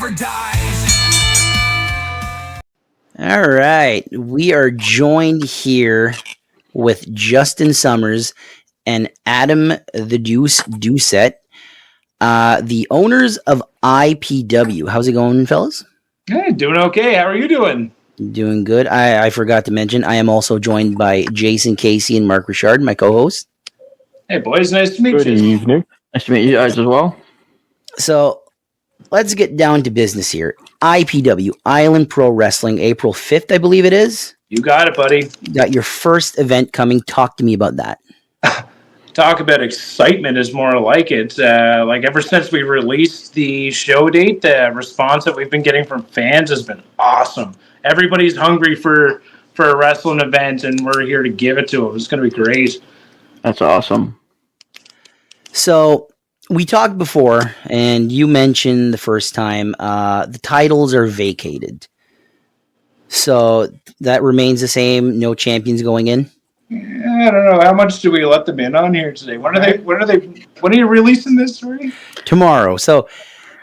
never dies. All right. We are joined here with Justin Summers and Adam the Doucette, the owners of IPW. How's it going, fellas? Hey, doing okay. How are you doing? Doing good. I forgot to mention, I am also joined by Jason Casey and Mark Richard, my co-host. Hey, boys. Nice to meet you. Good evening. Nice to meet you guys as well. So let's get down to business here. IPW, Island Pro Wrestling, April 5th, I believe it is. You got it, buddy. You got your first event coming. Talk to me about that. Talk about excitement is more like it. Like ever since we released the show date, the response that we've been getting from fans has been awesome. Everybody's hungry for a wrestling event, and we're here to give it to them. It's going to be great. That's awesome. So we talked before, and you mentioned the first time the titles are vacated. So that remains the same. No champions going in. I don't know. How much do we let them in on here today? When are you releasing this, Ray? Tomorrow. So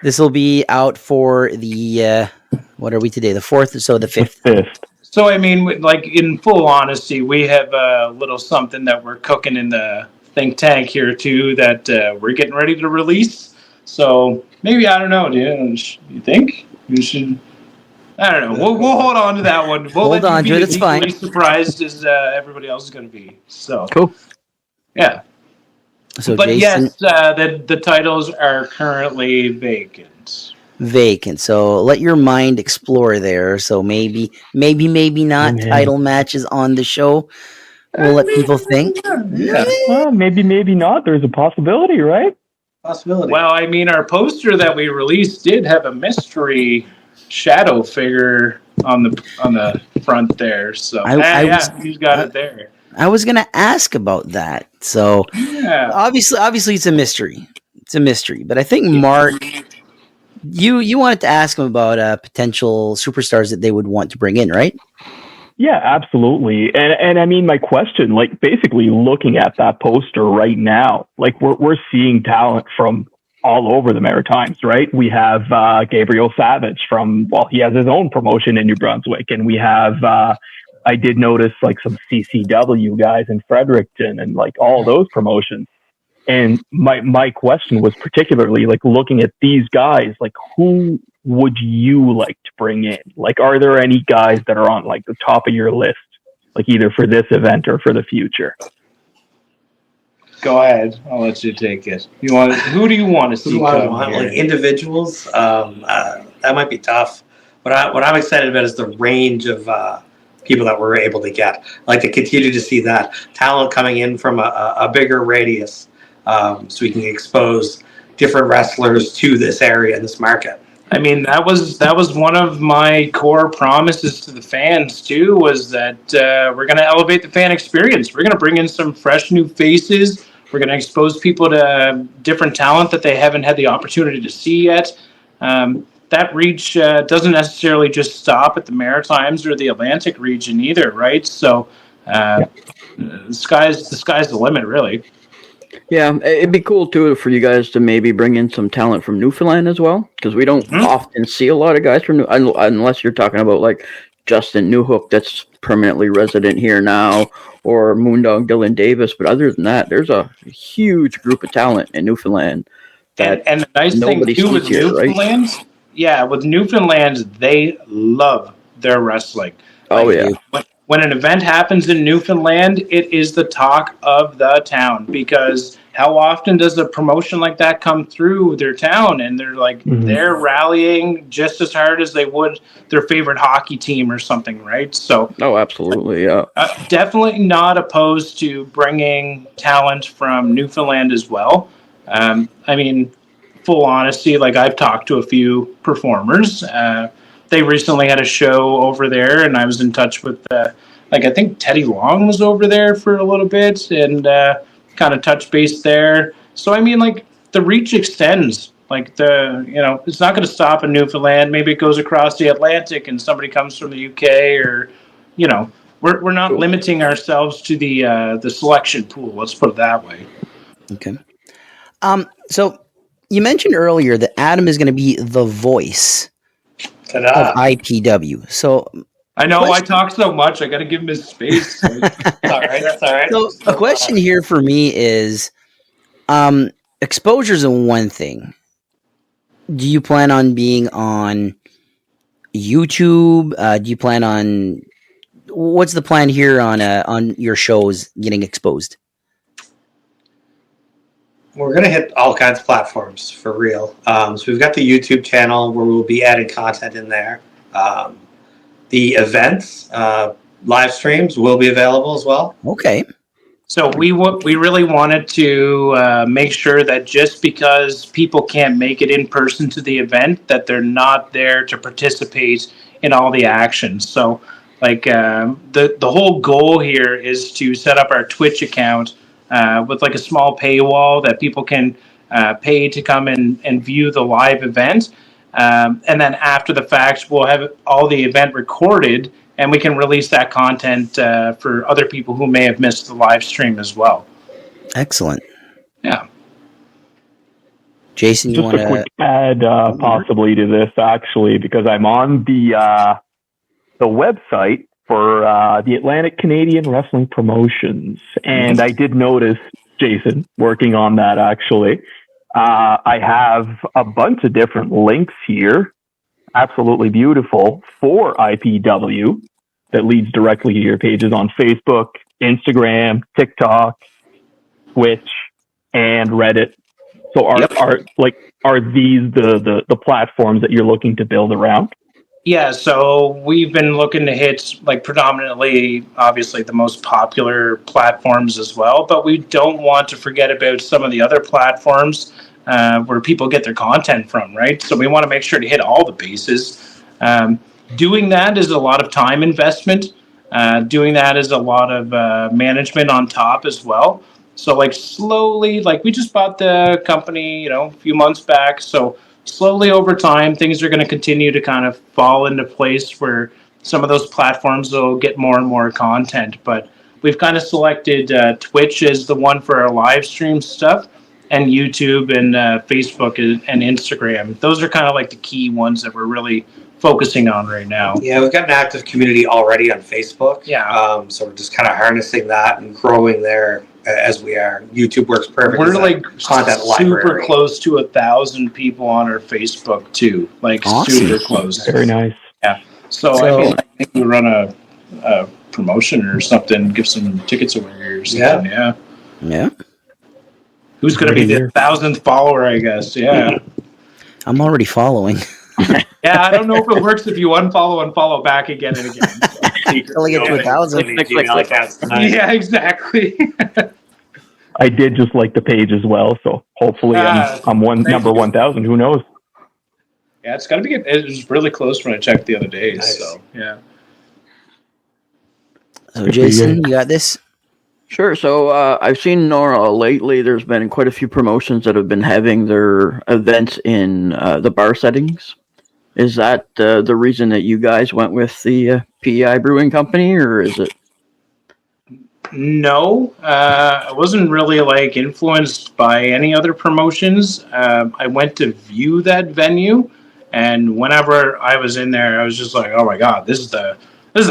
this will be out for the what are we today? The 4th, so the 5th. So I mean, like in full honesty, we have a little something that we're cooking in the think tank here too that we're getting ready to release. So maybe, I don't know, dude. You think you should? I don't know. We'll hold on to that one. We'll hold on to it. It's fine. Surprised as everybody else is going to be. So cool. Yeah. So but Jason, yes, the titles are currently vacant. So let your mind explore there. So maybe not title matches on the show. We'll let people think. Yeah. Well, maybe not. There's a possibility, right? Possibility. Well, I mean, our poster that we released did have a mystery shadow figure on the front there. So he's got it there. I was gonna ask about that. So yeah. Obviously it's a mystery. It's a mystery. But I think Mark, you wanted to ask him about potential superstars that they would want to bring in, right? Yeah, absolutely. And I mean, my question, like basically looking at that poster right now, like we're seeing talent from all over the Maritimes, right? We have Gabriel Savage he has his own promotion in New Brunswick, and we have I did notice like some CCW guys in Fredericton and like all those promotions. And my question was particularly like looking at these guys, like who would you like to bring in? Like, are there any guys that are on like the top of your list, like either for this event or for the future? Go ahead. I'll let you take it. Who do you want to see come here? Like individuals? That might be tough. What I'm excited about is the range of people that we're able to get. I'd like to continue to see that talent coming in from a bigger radius, so we can expose different wrestlers to this area, this market. I mean, that was one of my core promises to the fans too, was that we're going to elevate the fan experience. We're going to bring in some fresh new faces. We're going to expose people to different talent that they haven't had the opportunity to see yet. That reach doesn't necessarily just stop at the Maritimes or the Atlantic region either, right? So the sky's the limit, really. Yeah, it'd be cool too for you guys to maybe bring in some talent from Newfoundland as well, because we don't often see a lot of guys from unless you're talking about like Justin Newhook that's permanently resident here now, or Moondog Dylan Davis. But other than that, there's a huge group of talent in Newfoundland. And the nice thing too with Newfoundland, right? With Newfoundland, they love their wrestling. Oh yeah. When an event happens in Newfoundland, it is the talk of the town, because how often does a promotion like that come through their town? And they're like, they're rallying just as hard as they would their favorite hockey team or something, right? So, absolutely, yeah. Definitely not opposed to bringing talent from Newfoundland as well. I mean, full honesty, like I've talked to a few performers. They recently had a show over there, and I was in touch with, I think Teddy Long was over there for a little bit, and kind of touch base there. So, I mean, like, the reach extends. Like, it's not going to stop in Newfoundland. Maybe it goes across the Atlantic and somebody comes from the UK, or, we're not limiting ourselves to the selection pool. Let's put it that way. Okay. So you mentioned earlier that Adam is going to be the voice Ta-da. IPW. So I know question, I talk so much. I got to give him his space. It's all right. It's all right. so a question here for me is, exposure is one thing. Do you plan on being on YouTube? Do you plan on what's the plan here on your shows getting exposed? We're going to hit all kinds of platforms for real. So we've got the YouTube channel where we'll be adding content in there. The events, live streams will be available as well. Okay. So we really wanted to make sure that just because people can't make it in person to the event, that they're not there to participate in all the actions. So, like the whole goal here is to set up our Twitch account with like a small paywall that people can pay to come and view the live event, and then after the fact, we'll have all the event recorded. And we can release that content for other people who may have missed the live stream as well. Excellent. Yeah. Jason, you Just want a to quick add possibly to this, actually, because I'm on the website for the Atlantic Canadian Wrestling Promotions, and I did notice, Jason, working on that, actually. I have a bunch of different links here, absolutely beautiful, for IPW that leads directly to your pages on Facebook, Instagram, TikTok, Twitch, and Reddit. So are these the platforms that you're looking to build around? Yeah, so we've been looking to hit like predominantly, obviously, the most popular platforms as well, but we don't want to forget about some of the other platforms where people get their content from, right? So we want to make sure to hit all the bases. Doing that is a lot of time investment. Doing that is a lot of management on top as well. So like slowly, like we just bought the company, a few months back. So slowly over time, things are going to continue to kind of fall into place where some of those platforms will get more and more content. But we've kind of selected Twitch as the one for our live stream stuff, and YouTube and Facebook and Instagram. Those are kind of like the key ones that we're really focusing on right now. Yeah, we've got an active community already on Facebook. Yeah. So we're just kind of harnessing that and growing there as we are. YouTube works perfectly. We're like content super library. close to 1,000 people on our Facebook too. Like Awesome. super close. Very nice. Yeah. So I think we run a promotion or something, give some tickets away or something. Yeah. Yeah. Who's going to be the 1,000th follower, I guess? Yeah. I'm already following. Yeah, I don't know if it works if you unfollow and follow back again and again. So, Only get to 1,000. yeah, exactly. I did just like the page as well, so hopefully I'm number 1,000. Who knows? Yeah, it's got to be good. It was really close when I checked the other day. Nice. So, yeah. So, Jason, you got this? Sure. So I've seen lately there's been quite a few promotions that have been having their events in the bar settings. Is that the reason that you guys went with the PEI Brewing Company, or is it? No, I wasn't really like influenced by any other promotions. I went to view that venue, and whenever I was in there, I was just like, "Oh my god, this is the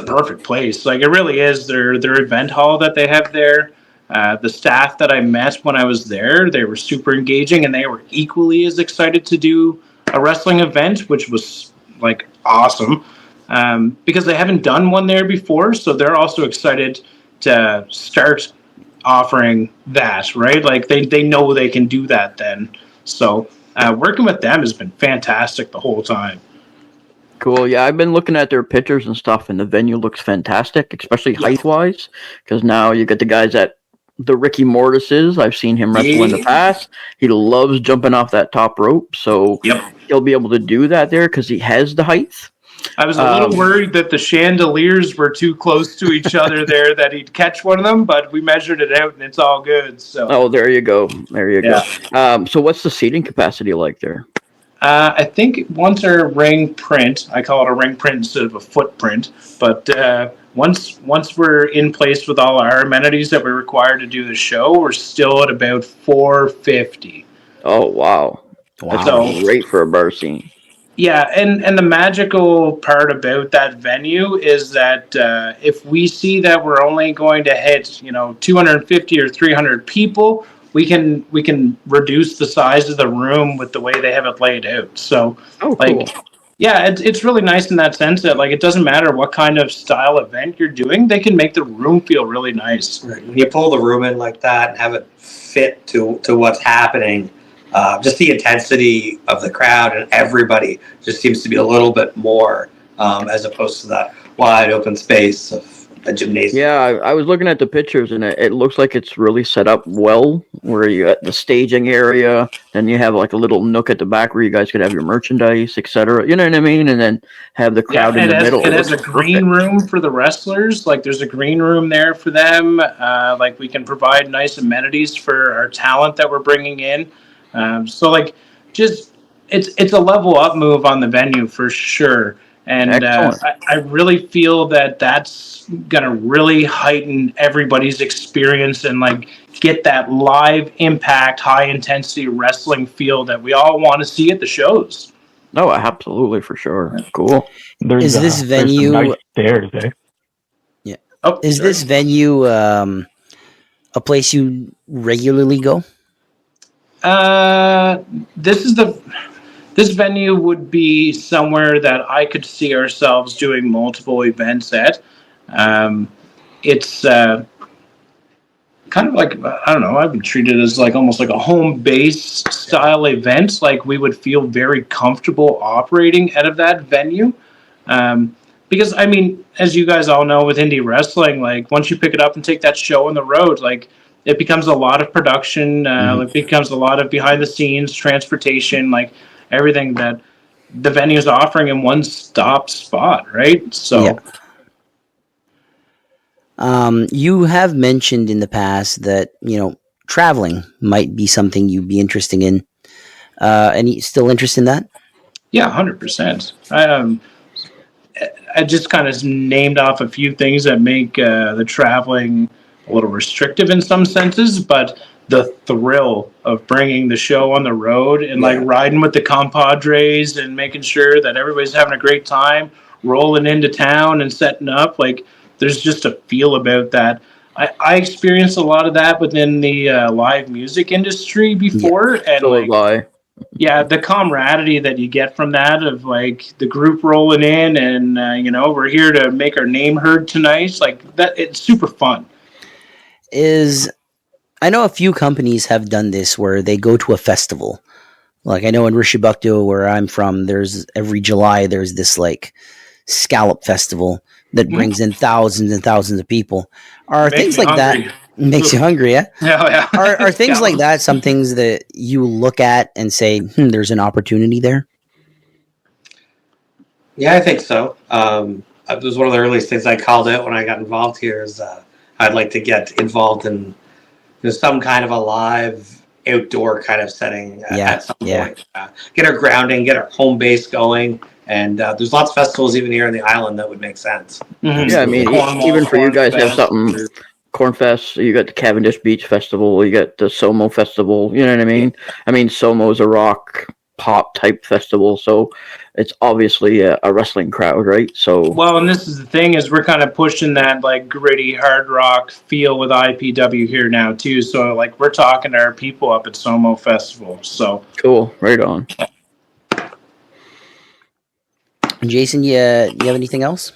perfect place." Like it really is their event hall that they have there. The staff that I met when I was there, they were super engaging, and they were equally as excited to do a wrestling event, which was like awesome, because they haven't done one there before, so they're also excited to start offering that, right? Like they know they can do that then. So working with them has been fantastic the whole time. Cool. Yeah, I've been looking at their pictures and stuff, and the venue looks fantastic, especially height-wise, because now you get the guys at the Ricky Mortises. I've seen him wrestle in the past. He loves jumping off that top rope, so he'll be able to do that there because he has the height. I was a little worried that the chandeliers were too close to each other there, that he'd catch one of them, but we measured it out, and it's all good. So. Oh, there you go. There you go. So what's the seating capacity like there? I think once our ring print, I call it a ring print instead of a footprint, but once we're in place with all our amenities that we're required to do the show, we're still at about 450. Oh, wow. That's great for a bar scene. Yeah, and the magical part about that venue is that if we see that we're only going to hit 250 or 300 people, we can reduce the size of the room with the way they have it laid out. So Oh, like cool. yeah, it's really nice in that sense that like it doesn't matter what kind of style event you're doing, they can make the room feel really nice. Right. When you pull the room in like that and have it fit to what's happening, just the intensity of the crowd and everybody just seems to be a little bit more as opposed to that wide open space of a gymnasium. Yeah, I was looking at the pictures, and it looks like it's really set up well. Where you got the staging area, then you have like a little nook at the back where you guys could have your merchandise, etc. You know what I mean? And then have the crowd in the middle. It has a looks green perfect. room for the wrestlers. Like there's a green room there for them. Like we can provide nice amenities for our talent that we're bringing in. So like just it's a level up move on the venue for sure. And Excellent. I really feel that that's gonna really heighten everybody's experience and like get that live impact, high intensity wrestling feel that we all want to see at the shows. No, absolutely for sure. Cool. Is this there's venue- some nice stairs, eh? Oh, Is sorry. this venue a place you regularly go? This venue would be somewhere that I could see ourselves doing multiple events at. It's kind of like I don't know. I've been treated as like almost like a home base style event. Like we would feel very comfortable operating out of that venue. Because I mean, as you guys all know, with indie wrestling, like once you pick it up and take that show on the road, like it becomes a lot of production. It becomes a lot of behind the scenes transportation, like everything that the venue is offering in one stop spot, right? So. Yeah. You have mentioned in the past that traveling might be something you'd be interested in. Any still interested in that? Yeah, 100%. I just kind of named off a few things that make the traveling a little restrictive in some senses, but the thrill of bringing the show on the road and like riding with the compadres and making sure that everybody's having a great time, rolling into town and setting up, like there's just a feel about that. I experienced a lot of that within the live music industry before, and So like have I. yeah, the camaraderie that you get from that of like the group rolling in and we're here to make our name heard tonight, like that, it's super fun. I know a few companies have done this where they go to a festival. Like I know in Rishibukto, where I'm from, there's every July there's this like scallop festival that brings in thousands and thousands of people. Are things like that makes you hungry? Yeah. Yeah. Are things like that some things that you look at and say, there's an opportunity there? Yeah, I think so. It was one of the earliest things I called out when I got involved here. Is I'd like to get involved in some kind of a live outdoor kind of setting at some point. Get our grounding, get our home base going, and there's lots of festivals even here on the island that would make sense. Mm-hmm. Yeah, I mean, even for you guys to have something, Cornfest, you got the Cavendish Beach Festival, you got the Somo Festival, you know what I mean? I mean, Somo's a rock pop type festival, so it's obviously a wrestling crowd, right? So well, and this is the thing, is we're kind of pushing that like gritty hard rock feel with IPW here now too. So like we're talking to our people up at Somo Festival. So cool, right on. Jason, you have anything else?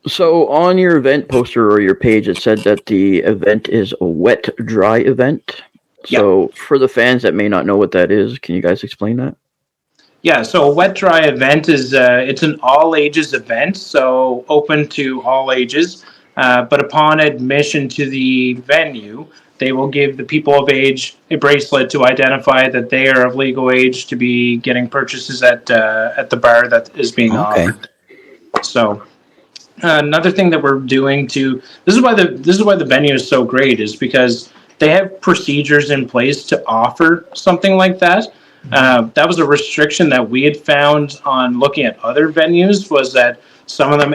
So on your event poster or your page, it said that the event is a wet dry event. So for the fans that may not know what that is, can you guys explain that? Yeah, so a wet dry event is it's an all ages event, so open to all ages. But upon admission to the venue, they will give the people of age a bracelet to identify that they are of legal age to be getting purchases at the bar that is being offered. So another thing that we're doing this is why the venue is so great, is because they have procedures in place to offer something like that. That was a restriction that we had found on looking at other venues, was that some of them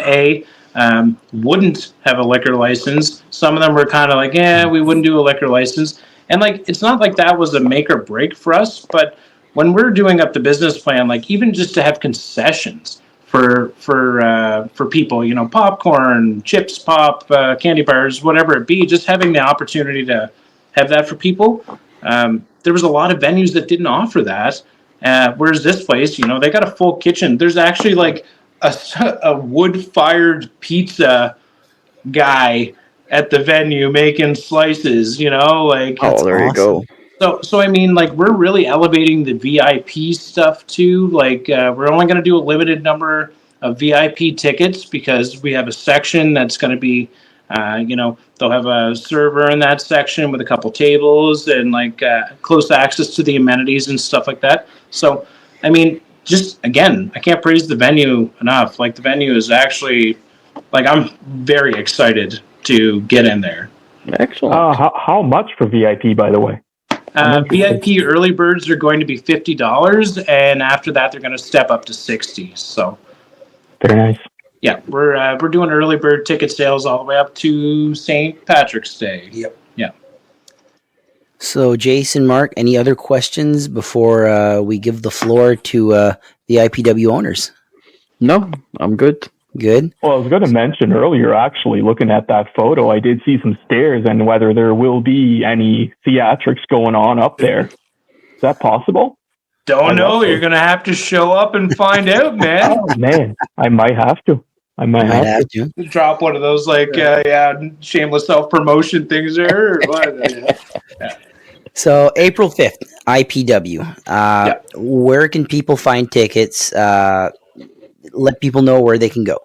wouldn't have a liquor license. Some of them were kind of like, we wouldn't do a liquor license. And like, it's not like that was a make or break for us, but when we're doing up the business plan, like even just to have concessions for people, you know, popcorn, chips, pop, candy bars, whatever it be, just having the opportunity to have that for people. There was a lot of venues that didn't offer that. Whereas this place, you know, they got a full kitchen. There's actually like a wood-fired pizza guy at the venue making slices, you know, like. Oh, there you go. So I mean, like, we're really elevating the VIP stuff too. Like, we're only going to do a limited number of VIP tickets because we have a section that's going to be, you know, they'll have a server in that section with a couple tables and like close access to the amenities and stuff like that. So, I mean, just again, I can't praise the venue enough. Like, the venue is actually, like, I'm very excited to get in there. Excellent. How much for VIP, by the way? VIP early birds are going to be $50, and after that, they're going to step up to $60. So, very nice. Yeah, we're doing early bird ticket sales all the way up to St. Patrick's Day. Yep. Yeah. So, Jason, Mark, any other questions before we give the floor to the IPW owners? No, I'm good. Good. Well, I was going to mention earlier, actually, looking at that photo, I did see some stairs and whether there will be any theatrics going on up there. Is that possible? Don't know. You're going to have to show up and find out, man. Oh, man. I might have to. I might have to. Drop one of those, like, shameless self-promotion things there. Or what? Yeah. So, April 5th, IPW. Where can people find tickets? Let people know where they can go.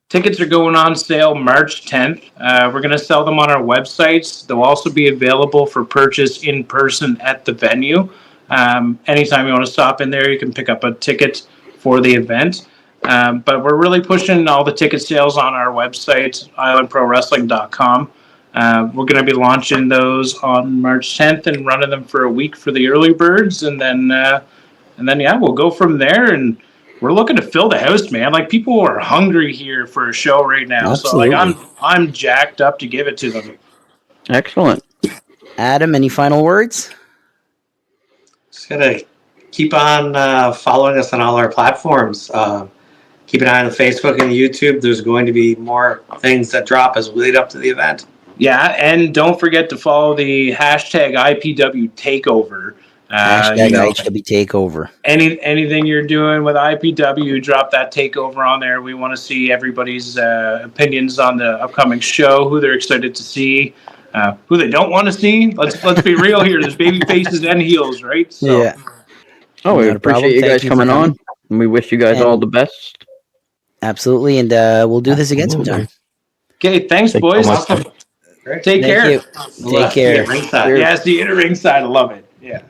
Tickets are going on sale March 10th. We're going to sell them on our websites. They'll also be available for purchase in person at the venue. Anytime you want to stop in there, you can pick up a ticket for the event. But we're really pushing all the ticket sales on our website, islandprowrestling.com. We're going to be launching those on March 10th and running them for a week for the early birds. And then we'll go from there. And we're looking to fill the house, man. Like, people are hungry here for a show right now. Absolutely. So, like, I'm jacked up to give it to them. Excellent. Adam, any final words? Just gotta keep on following us on all our platforms. Keep an eye on the Facebook and YouTube. There's going to be more things that drop as we lead up to the event. Yeah, and don't forget to follow the hashtag IPW Takeover. Hashtag IPW Takeover. Anything you're doing with IPW, drop that takeover on there. We want to see everybody's opinions on the upcoming show, who they're excited to see, who they don't want to see. Let's be real here. There's baby faces and heels, right? So. Yeah. Oh, we appreciate you guys coming on, and we wish you guys all the best. Absolutely, and we'll do this again sometime. Okay, thanks, boys. Awesome. Take care. Take care. Ringside. Yeah, see you at ringside. I love it. Yeah.